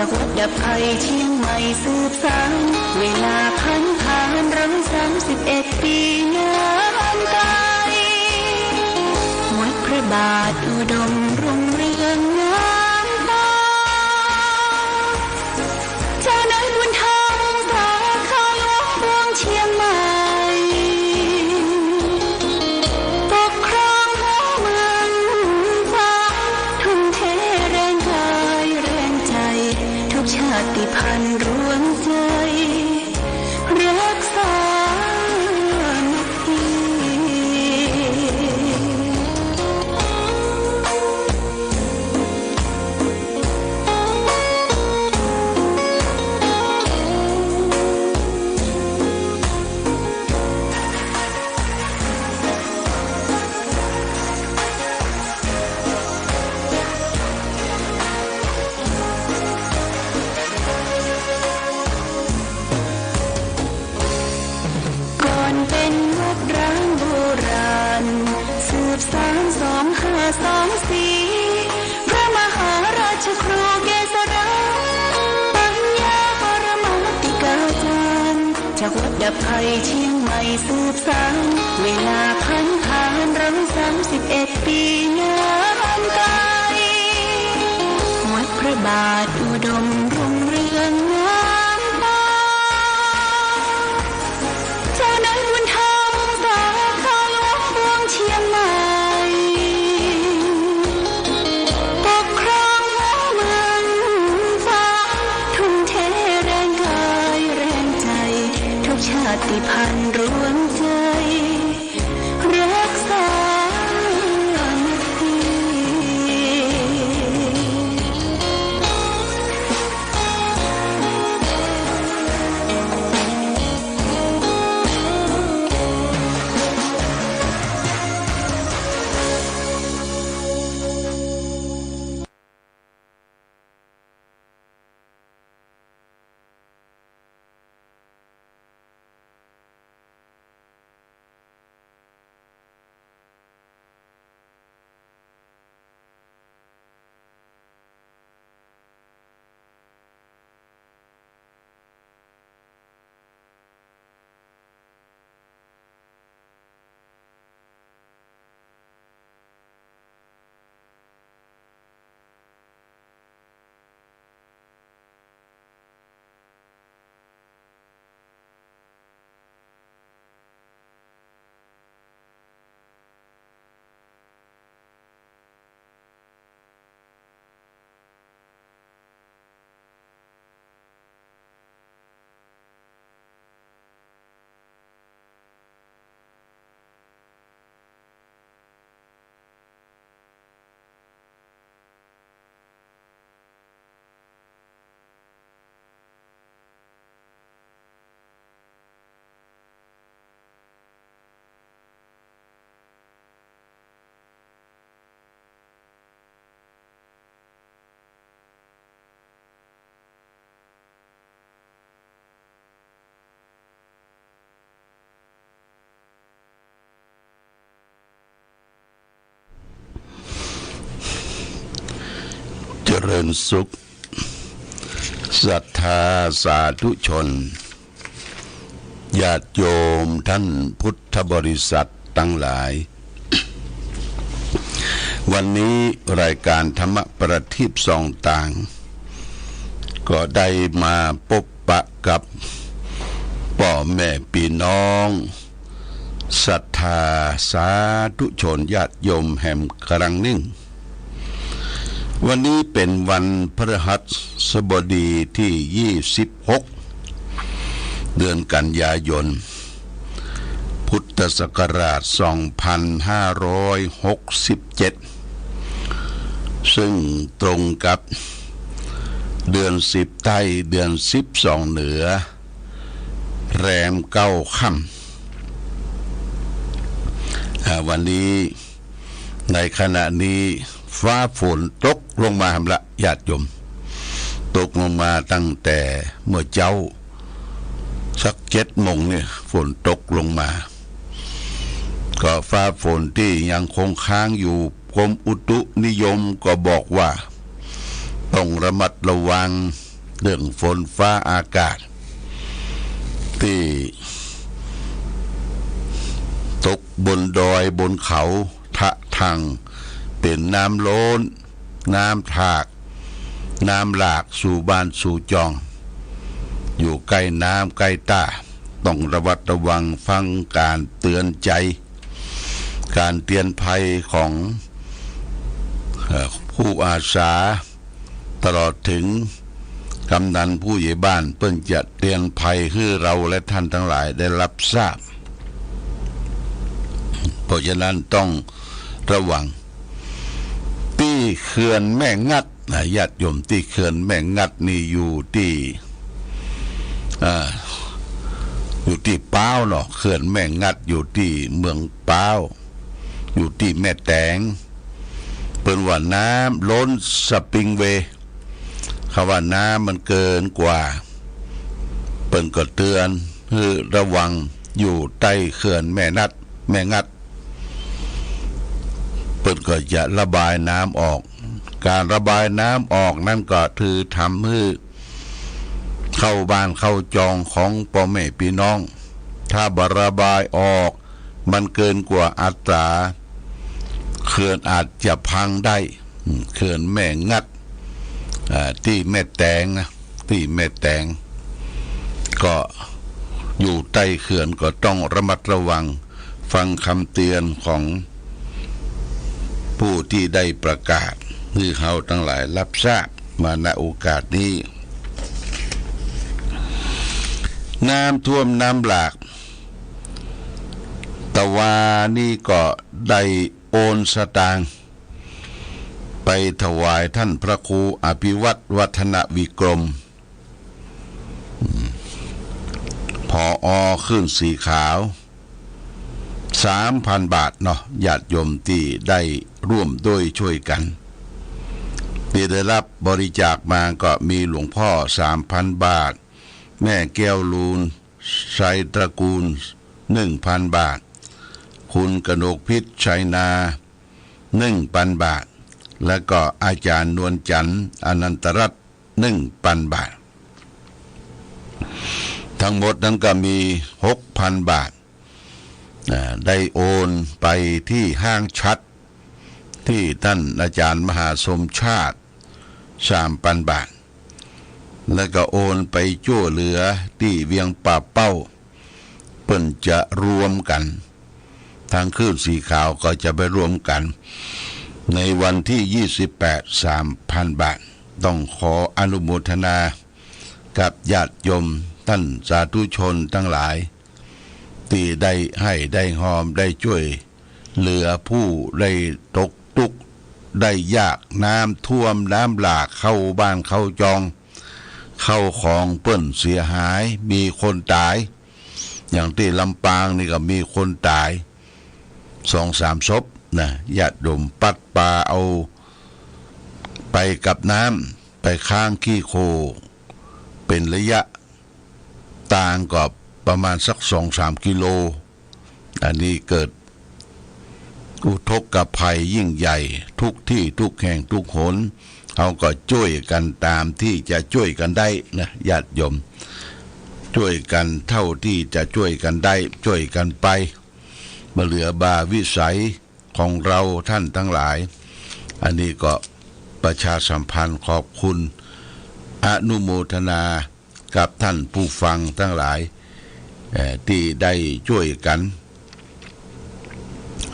จากวัดดับภัยเชียงใหม่สืบสานเวลาผ่าน131 ปีงามไกลวัดพระบาทอุดมรุ่งเรืองงามตาเจ้านายบุญธรรมสาขาหลวงเมืองเชียงใหม่ปกครองหัวเมืองฟ้าทุ่มเทแรงกายแรงใจทุกชาติพันธุ์รวมใจรักษา2524พระมหาราชครูเกษราปัญญาปรมาติกาจารย์จากวัดดับภัยเชียงใหม่สืบสานเวลาผ่าน131 ปีงามไกลวัดพระบาทอุดมรุ่งเรืองงามตาเจ้านายบุญธรรมสาขาหลวงเมืองเชียงใหม่ชาติพันธุ์รวมใจรักษาเจริญสุขศรัทธาสาธุชนญาติโยมท่านพุทธบริษัททั้งหลายวันนี้รายการธรรมประทีปส่องต่างก็ได้มาพบปะกับพ่อแม่พี่น้องศรัทธาสาธุชนญาติโยมแห่งครั้งหนึ่งวันนี้เป็นวันพฤหัสบดีที่26เดือนกันยายนพุทธศักราช2567ซึ่งตรงกับเดือน10ใต้เดือน12เหนือแรม9ค่ำวันนี้ในขณะนี้ฟ้าฝนตกลงมาละญาติโยมตกลงมาตั้งแต่เมื่อเจ้าสัก7 โมงเนี่ยฝนตกลงมาก็ฟ้าฝนที่ยังคงค้างอยู่กรมอุตุนิยมก็บอกว่าต้องระมัดระวัง เรื่องฝนฟ้าอากาศที่ตกบนดอยบนเขาทะทังเป็นน้ำล้นน้ำถากน้ำหลากสู่บ้านสู่จองอยู่ใกล้น้ำใกล้ตาต้องระวัดระวังฟังการเตือนใจการเตือนภัยของผู้อาสาตลอดถึงกำนันผู้ใหญ่บ้านเพิ่งจะเตือนภัยให้เราและท่านทั้งหลายได้รับทราบเพราะฉะนั้นต้องระวังที่เขื่อนแม่งัดญาติโยมที่เขื่อนแม่งัดนี่อยู่ที่ป้าวเนาะเขื่อนแม่งัดอยู่ที่เมืองป้าวอยู่ที่แม่แตงเปิ้นว่าน้ำล้นสปริงเวย์คำว่าน้ำมันเกินกว่าเปิ้นก็เตือนให้ระวังอยู่ใต้เขื่อนแม่งัดเปิ้นก็จะระบายน้ำออกการระบายน้ำออกนั่นก็คือทำให้เข้าบ้านเข้าจองของพ่อแม่พี่น้องถ้าบระบายออกมันเกินกว่าอัตราเขื่อนอาจจะพังได้เขื่อนแม่งัดที่แม่แตงนะที่แม่แตงก็อยู่ใต้เขื่อนก็ต้องระมัดระวังฟังคำเตือนของผู้ที่ได้ประกาศที่เขาทั้งหลายรับทราบมาณโอกาสนี้น้ำท่วมน้ำหลากตะวานี่ก็ได้โอนสตางค์ไปถวายท่านพระครูอภิวัตรวัฒนวิกรมผอ.ขึ้นสีขาว 3,000 บาทเนาะญาติโยมที่ได้ร่วมด้วยช่วยกันที่ได้รับบริจาคมาก็มีหลวงพ่อ 3,000 บาทแม่แก้วลูนชัยตระกูล 1,000 บาทคุณกนกพิษชัยนา 1,000 บาทและก็อาจารย์นวลจันทร์อนันตรัตน์ 1,000 บาททั้งหมดนั้นก็มี 6,000 บาทได้โอนไปที่ห้างชัดที่ท่านอาจารย์มหาสมชาติ 3,000 บาทแล้วก็โอนไปช่วยเหลือที่เวียงป่าเป้าเพิ่นจะรวมกันทางคลื่นสีขาวก็จะไปรวมกันในวันที่28 3,000 บาทต้องขออนุโมทนากับญาติโยมท่านสาธุชนทั้งหลายที่ได้ให้ได้หอมได้ช่วยเหลือผู้ได้ตกทุกข์ได้ยากน้ำท่วมน้ำหลากเข้าบ้านเข้าจองเข้าของเปิ้นเสียหายมีคนตายอย่างที่ลำปางนี่ก็มีคนตาย 2-3 ศพนะญาติโยมปัดปลาเอาไปกับน้ำไปข้างขี้โคเป็นระยะต่างก็ประมาณสัก 2-3 กิโลอันนี้เกิดอุทกภัยยิ่งใหญ่ทุกที่ทุกแห่งทุกหนเขาก็ช่วยกันตามที่จะช่วยกันได้นะญาติโยมช่วยกันเท่าที่จะช่วยกันได้ช่วยกันไปมาเหลือบาวิสัยของเราท่านทั้งหลายอันนี้ก็ประชาสัมพันธ์ขอบคุณอนุโมทนากับท่านผู้ฟังทั้งหลายที่ได้ช่วยกัน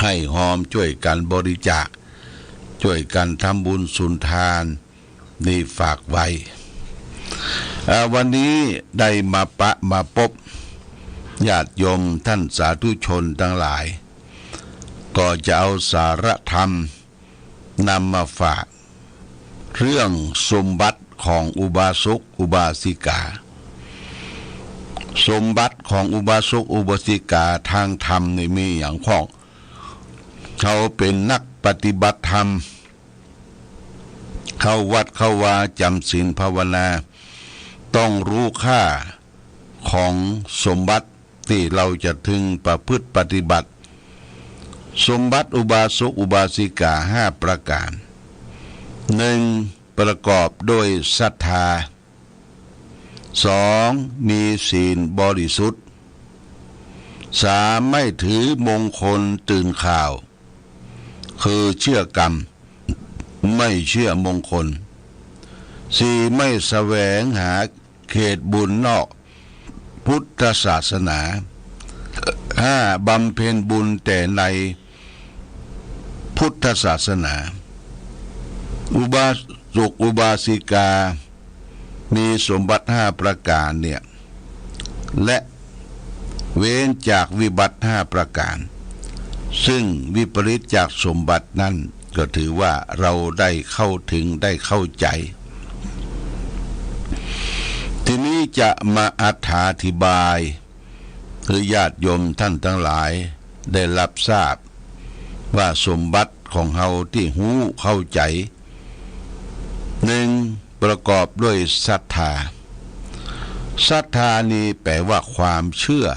ให้หอมช่วยกันบริจาคช่วยกันทำบุญสุนทานนี่ฝากไว้วันนี้ได้มาพบญาติโยมท่านสาธุชนทั้งหลายก็จะเอาสาระธรรมนำมาฝากเรื่องสมบัติของอุบาสกอุบาสิกาสมบัติของอุบาสกอุบาสิกาทางธรรมนี่มีอย่างพ้องเขาเป็นนักปฏิบัติธรรมเข้าวัดเข้าวาจำศีลภาวนาต้องรู้ค่าของสมบัติที่เราจะถึงประพฤติปฏิบัติสมบัติอุบาสกอุบาสิกา5 ประการ 1. ประกอบด้วยศรัทธา 2. มีศีลบริสุทธิ์ 3. ไม่ถือมงคลตื่นข่าวคือเชื่อกรรมไม่เชื่อมงคล 4. ไม่แสวงหาเขตบุญนอกพุทธศาสนา 5. บำเพ็ญบุญแต่ในพุทธศาสนาอุบาสกอุบาสิกามีสมบัติ5ประการเนี่ยและเว้นจากวิบัติ5ประการซึ่งวิปริตจากสมบัตินั้นก็ถือว่าเราได้เข้าถึงได้เข้าใจทีนี้จะมาอธิบายคือญาติโยมท่านทั้งหลายได้รับทราบว่าสมบัติของเฮาที่หูเข้าใจ 1. ประกอบด้วยศรัทธาศรัทธานี้แปลว่าความเชื่อ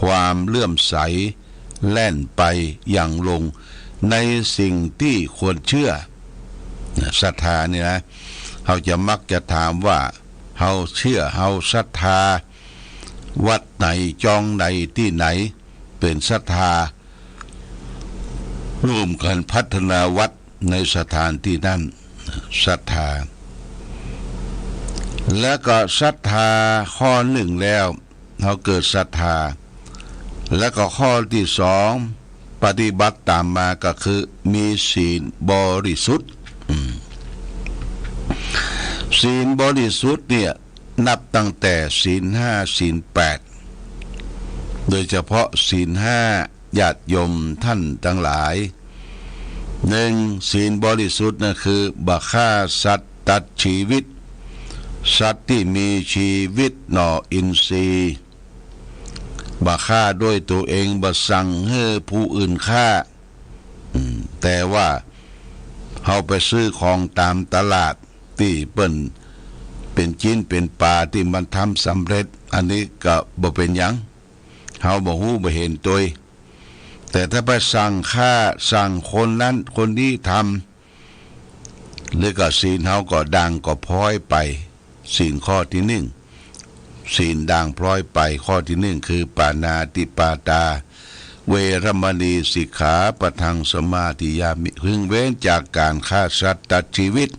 ความเลื่อมใสแล่นไปอย่างลงในสิ่งที่ควรเชื่อศรัทธานี่นะเขาจะมักจะถามว่าเฮาเชื่อเฮาศรัทธาวัดไหนจองไหนที่ไหนเป็นศรัทธาร่วมกันพัฒนาวัดในสถานที่นั้นศรัทธาและก็ศรัทธาข้อหนึ่งแล้วเขาเกิดศรัทธาและก็ข้อที่2ปฏิบัติตามมาก็คือมีศีลบริสุทธิ์ศีลบริสุทธิ์เนี่ยนับตั้งแต่ศีล5ศีล8โดยเฉพาะศีล5ญาติโยมท่านทั้งหลาย 1. ศีลบริสุทธิ์นั่นคือบ่ฆ่าสัตว์ตัดชีวิตสัตว์ที่มีชีวิตหน่ออินทรีย์บ่ฆ่าด้วยตัวเองบ่สั่งให้ผู้อื่นฆ่าแต่ว่าเฮาไปซื้อของตามตลาดที่เปิ้นเป็นจิ้นเป็นปลาที่มันทำสำเร็จอันนี้ก็บ่เป็นหยังเฮาบ่ฮู้บ่เห็นตัวแต่ถ้าไปสั่งฆ่าสั่งคนนั้นคนนี้ทำหรือก็ศีลเฮาก็ดังก็พลอยไปศีลข้อที่1ศีลด่างพลอยไปข้อที่1คือปานาติปาตาเวรมณีสิกขาปะทังสมาธิยามิพึงเว้นจากการฆ่าสัตว์ตัดชีวิต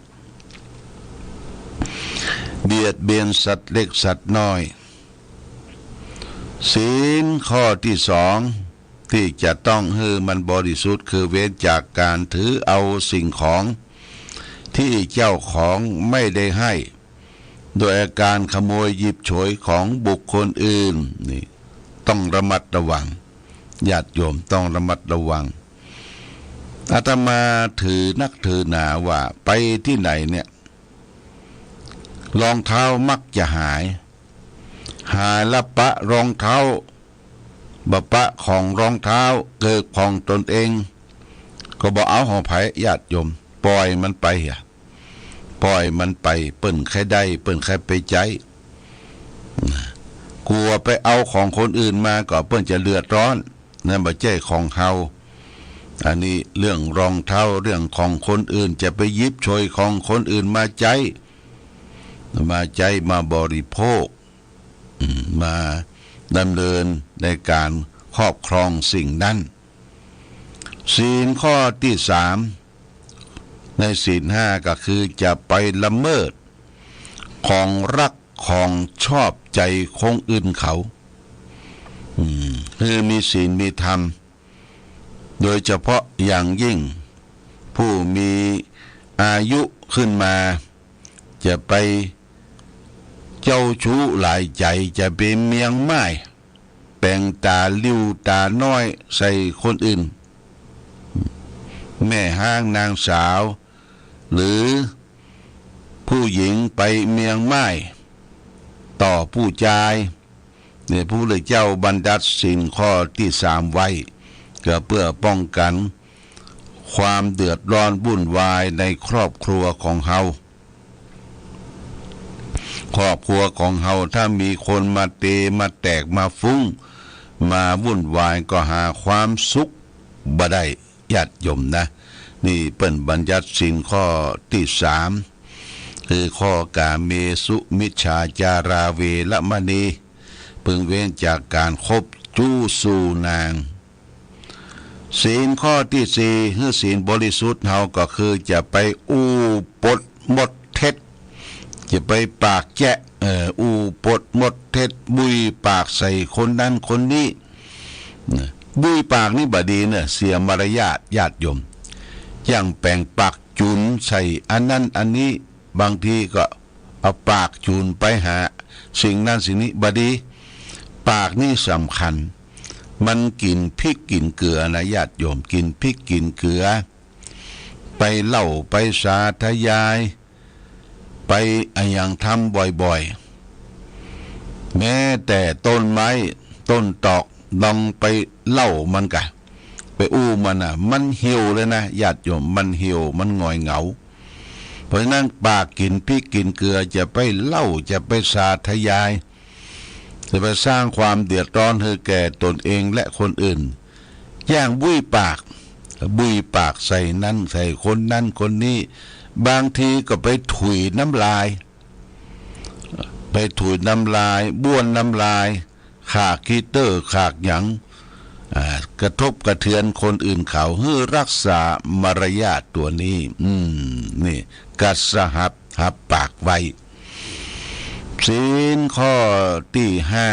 เบียดเบียนสัตว์เล็กสัตว์น้อยศีลข้อที่2ที่จะต้องให้มันบริสุทธิ์คือเว้นจากการถือเอาสิ่งของที่เจ้าของไม่ได้ให้โดยอาการขโมยหยิบฉวยของบุคคลอื่นนี่ต้องระมัดระวังญาติโยมต้องระมัดระวังอาตมาถือนักถือหนาว่าไปที่ไหนเนี่ยรองเท้ามักจะหายละปะรองเท้าบะปะของรองเท้าเกิดของตนเองก็บ่เอาของไผญาติโยมปล่อยมันไปปล่อยมันไปเปิ้นใครได้เปิ้นใครไปใจกลัวไปเอาของคนอื่นมาก็เปิ้นจะเดือดร้อนนั่นบ่ใช่ของเฮาอันนี้เรื่องรองเท้าเรื่องของคนอื่นจะไปยิบฉวยของคนอื่นมาใจมาบริโภคมาดำเนินในการครอบครองสิ่งนั้นศีลข้อที่3ในศีล5ก็คือจะไปละเมิดของรักของชอบใจของอื่นเขาคือมีศีลมีธรรมโดยเฉพาะอย่างยิ่งผู้มีอายุขึ้นมาจะไปเจ้าชู้หลายใจจะเป็นเมียงไม้แปลงตาลิ้วตาน้อยใส่คนอื่นแม่ห้างนางสาวหรือผู้หญิงไปเมียงไม้ต่อผู้ชายเนี่ยผู้เลยเจ้าบัญญัติศีลข้อที่3ไว้ก็เพื่อป้องกันความเดือดร้อนวุ่นวายในครอบครัวของเฮาครอบครัวของเฮาถ้ามีคนมาเตมาแตกมาฟุ้งมาวุ่นวายก็หาความสุขบ่ได้ญาติโยมนะนี่เปิ้นบัญญัติศีลข้อที่ คือข้อกาเมสุมิจฉาจาราเวรมณีพึงเว้นจากการคบจู้สู่นางศีลข้อที่สี่คือศีลบริสุทธิ์เฮาก็คือจะไปอู้ปดหมดเท็จจะไปปากแจะอู้ปดหมดเท็จบุยปากใส่คนนั้นคนนี้บุยปากนี่บดีเนี่ยเสียมารยาทญาติโยมอย่างแปลงปากจุนใส่อันนั้นอันนี้บางทีก็เอาปากจูนไปหาสิ่งนั้นสิ่งนี้บดีปากนี่สำคัญมันกินพริกกินเกลือนะญาติโยมกินพริกกินเกลือไปเล่าไปสาธยายไปอย่างทำบ่อยๆแม้แต่ต้นไม้ต้นตอกลองไปเล่ามันกะไปอู้มันอ่ะมันเหี่ยวเลยนะญาติโยมมันเหี่ยวมันหงอยเหงาเพราะฉะนั้นปากกินพริกกินเกลือจะไปเล่าจะไปสาธยายจะไปสร้างความเดือดร้อนให้แก่ตนเองและคนอื่นย่างบุ้ยปากใส่นั้นใส่คนนั้นคนนี้บางทีก็ไปถุยน้ำลายบ้วนน้ำลายขากคีเตอร์ขากหยังกระทบกระเทือนคนอื่นเขาเพื่อรักษามารยาทตัวนี้นี่กัดสหับปากไว้ศีลข้อที่ห้า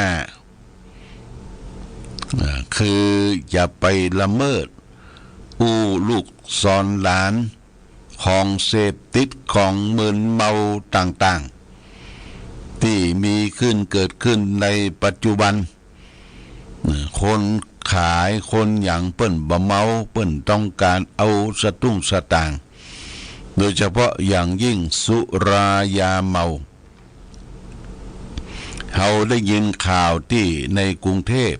คืออย่าไปละเมิดอู้ลูกซอนหลานของเสพติดของมึนเมาต่างๆที่มีเกิดขึ้นในปัจจุบันคนขายคนอย่างเปิ้นบ่เมาเปิ้นต้องการเอาสตุ้งสตางค์โดยเฉพาะอย่างยิ่งสุรายาเมาเราได้ยินข่าวที่ในกรุงเทพ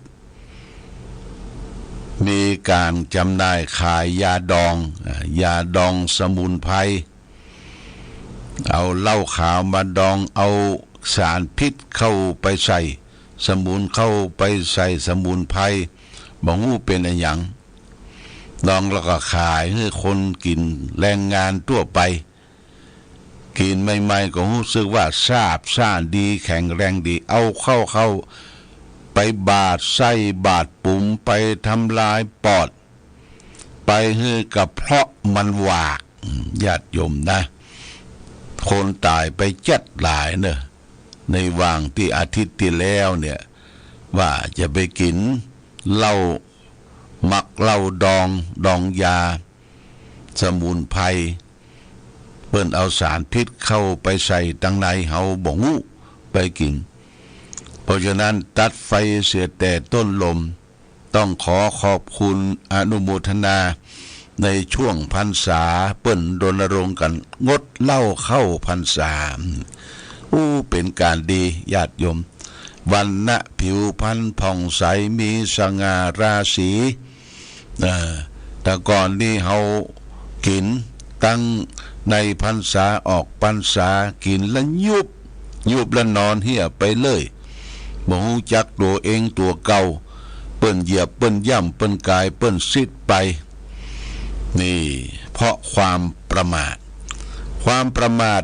มีการจำหน่ายขายยาดองสมุนไพรเอาเหล้าขาวมาดองเอาสารพิษเข้าไปใส่สมุนไพรบอกว่าเป็นอะไรอย่างดองแล้วก็ขายให้คนกินแรงงานทั่วไปกินใหม่ๆก็รู้สึกว่าซาบซ่านดีแข็งแรงดีเอาเข้าไปบาดไส้บาดปุ่มไปทำลายปอดไปให้กับเพราะมันหวากญาติโยมนะคนตายไปจัดหลายเนอะในวางที่อาทิตย์ที่แล้วเนี่ยว่าจะไปกินเหล้ามักเหล้าดองยาสมุนไพรเปิ้นเอาสารพิษเข้าไปใส่ตังในเฮาบ่งูไปกินเพราะฉะนั้นตัดไฟเสียแต่ต้นลมต้องขอขอบคุณอนุโมทนาในช่วงพรรษาเปิ้นรณรงค์กันงดเหล้าเข้าพรรษาเป็นการดีญาติโยมวันณะผิวพรรณผ่องใสมีสง่าราศีแต่ก่อนนี่เฮากินตั้งในพรรษาออกพรรษากินแล้วยุบแล้วนอนเหี่ยไปเลยบ่ฮู้จักตัวเองตัวเก่าเปิ้นเหยียบเปิ้นย่ำเปิ้นกายเปิ้นซิดไปนี่เพราะความประมาท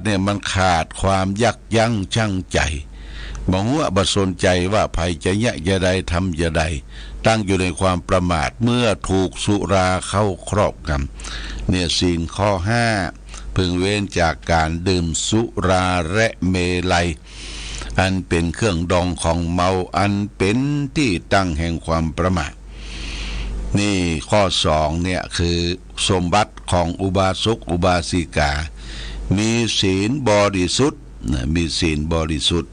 เนี่ยมันขาดความยักยั้งชั่งใจบ่ฮู้บ่สนใจว่าภัยจะยะจะใดทำจะใดตั้งอยู่ในความประมาทเมื่อถูกสุราเข้าครอบงำเนี่ยศีลข้อห้าพึงเว้นจากการดื่มสุราและเมลัยอันเป็นเครื่องดองของเมาอันเป็นที่ตั้งแห่งความประมาทนี่ข้อสองเนี่ยคือสมบัติของอุบาสกอุบาสิกามีศีลบริสุทธิ์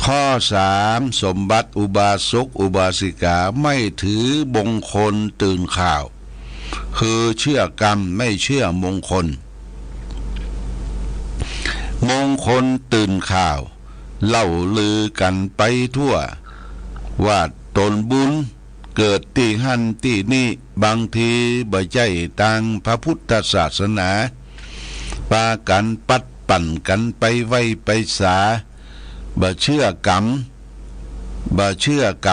ข้อสามสมบัติอุบาสกอุบาสิกาไม่ถือมงคลตื่นข่าวคือเชื่อกรรมไม่เชื่อมงคลตื่นข่าวเล่าลือกันไปทั่วว่าตนบุญเกิดที่หั่นที่นี่บางทีบ่ใจต่างพระพุทธศาสนาปากันปัดปั่นกันไปไว้ไปสาบ่เชื่อกรร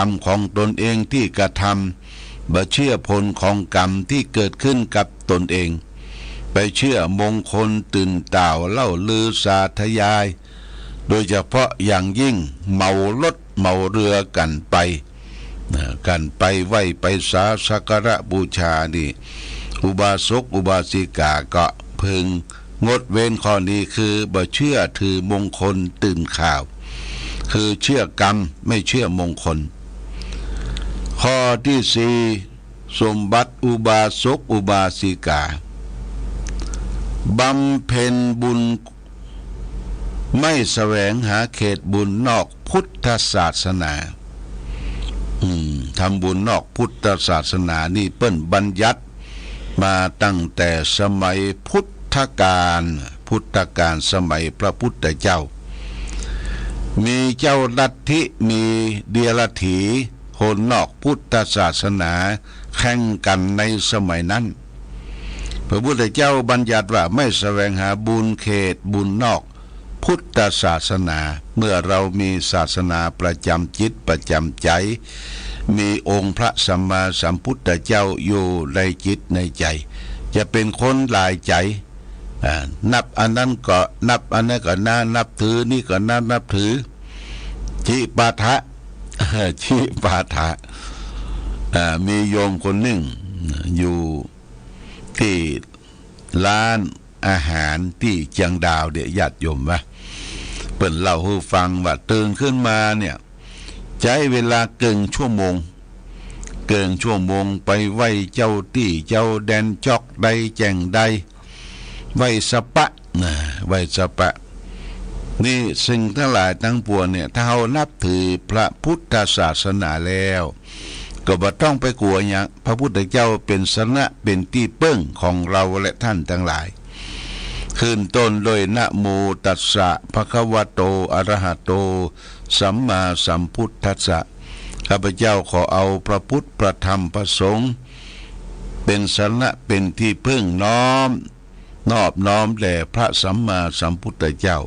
มของตนเองที่กระทำบ่เชื่อผลของกรรมที่เกิดขึ้นกับตนเอง ไปเชื่อมงคลตื่นเต่าเล่าลือสาธยาย โดยเฉพาะอย่างยิ่งเมารถเมาเรือกันไปไหว้ไปสักการะบูชานี่อุบาสกอุบาสิกาก็พึงงดเว้นข้อนี้คือบ่เชื่อถือมงคลตื่นข่าวคือเชื่อกรรมไม่เชื่อมงคลข้อที่สี่สมบัติอุบาสกอุบาสิกาบำเพ็ญบุญไม่แสวงหาเขตบุญนอกพุทธศาสนาทำบุญนอกพุทธศาสนานี่เปิ้นบัญญัติมาตั้งแต่สมัยพุทธกาลสมัยพระพุทธเจ้ามีเจ้าลัทธิมีเดียรถีคนนอกพุทธศาสนาแข่งกันในสมัยนั้นพระพุทธเจ้าบัญญัติว่าไม่แสวงหาบุญเขตบุญนอกพุทธศาสนาเมื่อเรามีศาสนาประจำจิตประจำใจมีองค์พระสัมมาสัมพุทธเจ้าอยู่ในจิตในใจจะเป็นคนหลายใจนับอันนั้นก็นับอันนั้นก็น่านับถือนี่ก็น่านับถือชิปาถะมีโยมคนหนึ่งอยู่ที่ร้านอาหารที่เชียงดาวเดี๋ยวญาติโยมว่าเปิ่นเล่าให้ฟังว่าตื่นขึ้นมาเนี่ยใช้เวลาเกินชั่วโมงไปไหว้เจ้าที่เจ้าแดนจอกใดแจ่งใดไหว้สปะนี่สิ่งทั้งหลายทั้งปวงเนี่ยถ้าเรานับถือพระพุทธศาสนาแล้วก็บ่ต้องไปกลัวหยังพระพุทธเจ้าเป็นสนะเป็นที่เปิ้งของเราและท่านทั้งหลายขึ้นต้นโดยนะโมตัสสะภะคะวะโตอะระหะโตสัมมาสัมพุทธัสสะข้าพเจ้าขอเอาพระพุทธพระธรรมพระสงฆ์เป็นสนะเป็นที่พึ่งนอบน้อมแด่พระสัมมาสัมพุทธเจ้า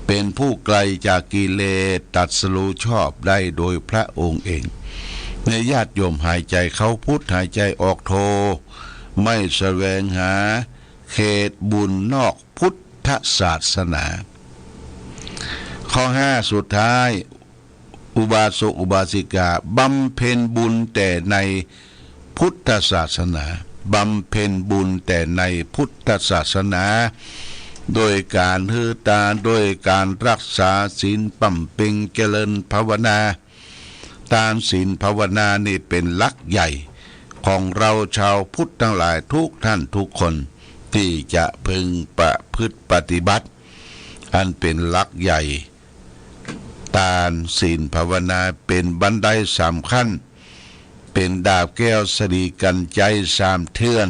เป็นผู้ไกลจากกิเลสตรัสรู้ชอบได้โดยพระองค์เองในญาติโยมหายใจเข้าพุทธหายใจออกโทไม่แสวงหาเขตบุญนอกพุทธศาสนาข้อ5สุดท้ายอุบาสกอุบาสิกาบำเพ็ญบุญแต่ในพุทธศาสนาบำเพ็ญบุญแต่ในพุทธศาสนาโดยการฮือตาโดยการรักษาศีลปั่มเพ็งเจริญภาวนาตามศีลภาวนานี่เป็นหลักใหญ่ของเราชาวพุทธทั้งหลายทุกท่านทุกคนที่จะพึงประพฤติปฏิบัติอันเป็นหลักใหญ่ตามศีลภาวนาเป็นบันได3 ขั้นเป็นดาบแก้วสรีกันใจ3 เทื่อน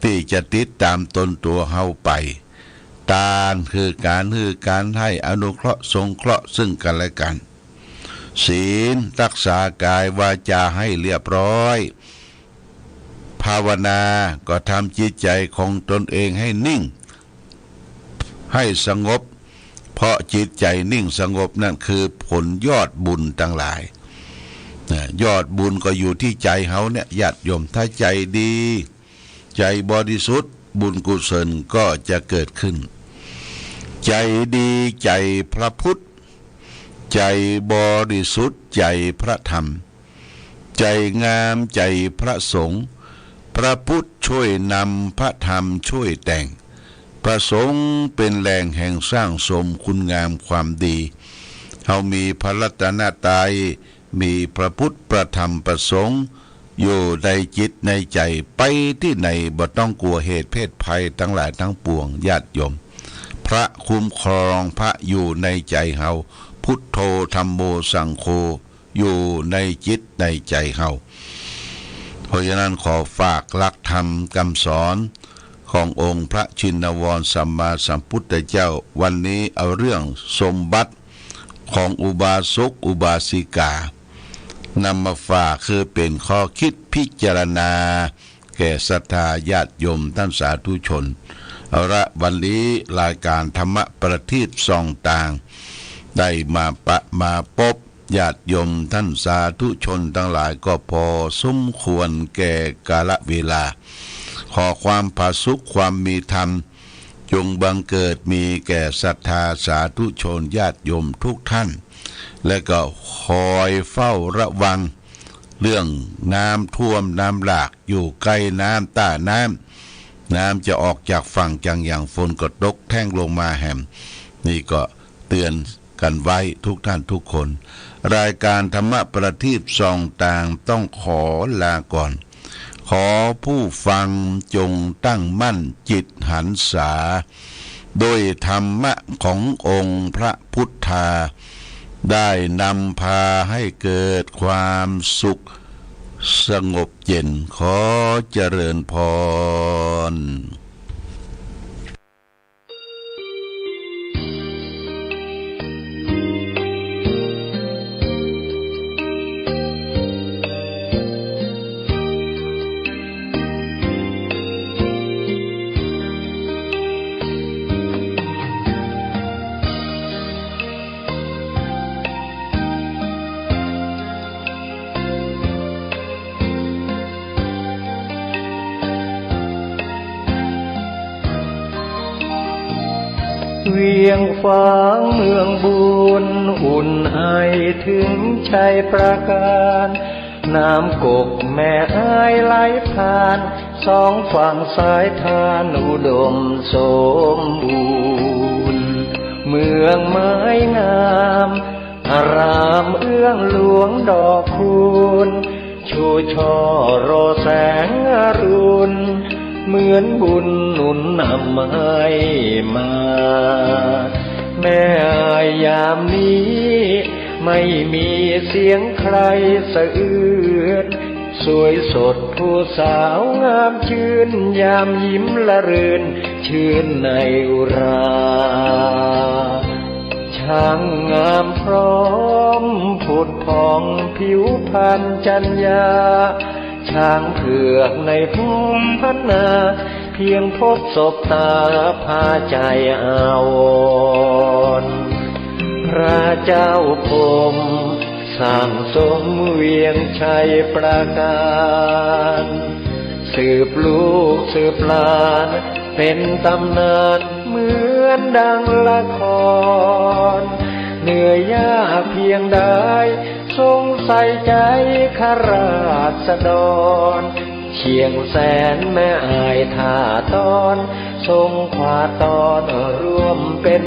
ที่จะติดตามตนตัวเฮาไปทานคือการให้อนุเคราะห์สงเคราะห์ซึ่งกันและกันศีลรักษากายวาจาให้เรียบร้อยภาวนาก็ทำจิตใจของตนเองให้นิ่งให้สงบเพราะจิตใจนิ่งสงบนั่นคือผลยอดบุญทั้งหลายยอดบุญก็อยู่ที่ใจเฮาเนี่ยญาติโยมถ้าใจดีใจบริสุทธิ์บุญกุศลก็จะเกิดขึ้นใจดีใจพระพุทธใจบริสุทธิ์ใจพระธรรมใจงามใจพระสงฆ์พระพุทธช่วยนำพระธรรมช่วยแต่งพระสงฆ์เป็นแหล่งแห่งสร้างสมคุณงามความดีเฮามีพระรัตนตรัยมีพระพุทธพระธรรมพระสงฆ์อยู่ในจิตในใจไปที่ไหนบ่ต้องกลัวเหตุเพศภัยทั้งหลายทั้งปวงญาติโยมพระคุ้มครองพระอยู่ในใจเฮาพุทโธธัมโมสังโฆอยู่ในจิตในใจเฮาเพราะฉะนั้นขอฝากหลักธรรมคำสอนขององค์พระชินวรสัมมาสัมพุทธเจ้าวันนี้เอาเรื่องสมบัติของอุบาสกอุบาสิกานำมาฝากคือเป็นข้อคิดพิจารณาแก่ศรัทธาญาติโยมท่านสาธุชนเอาละวันนี้รายการธรรมะประทีปส่องต่างได้มาพบญาติโยมท่านสาธุชนทั้งหลายก็พอสมควรแก่กาลเวลาข ขอความผาสุขความมีธรรมจงบังเกิดมีแก่ศรัทธาสาธุชนญาติโยมทุกท่านและก็คอยเฝ้าระวังเรื่องน้ำท่วมน้ำหลากอยู่ใกล้น้ำต้าน้ำจะออกจากฝั่งจังอย่างฝนก็ตกแท่งลงมาแหมนี่ก็เตือนกันไว้ทุกท่านทุกคนรายการธรรมะประทีปส่องต่างต้องขอลาก่อนขอผู้ฟังจงตั้งมั่นจิตหันษาโดยธรรมะขององค์พระพุทธาได้นำพาให้เกิดความสุขสงบเย็นขอเจริญพรเวียงฟ้างเมืองบุญอุ่นไอถึงชัยประการน้ำกกแม่อายไหลผ่านสองฝั่งสายทานอุดมสมบูรณ์เมืองไม้งามอารามเอื้องหลวงดอกคูณชูช่อโรแสงอรุณเหมือนบุญหนุนนำให้มาแม่อายยามนี้ไม่มีเสียงใครสะอื้นสวยสดผู้สาวงามชื่นยามยิ้มละรื่นชื่นในอุราช่างงามพร้อมผุดผ่องผิวพรรณจัญญาช้างเผือกในภูมิพัฒนาเพียงพบศพตาพาใจอาวรณ์พระเจ้าพรหมสร้างสมเวียงชัยประการสืบลูกสืบหลานเป็นตำนานเหมือนดังละครเหนื่อยยากเพียงใดทรงใส่ใจข้าราษฎรเชียงแสนแม่อายท่าตอนทรงขวาตอนร่วมเป็น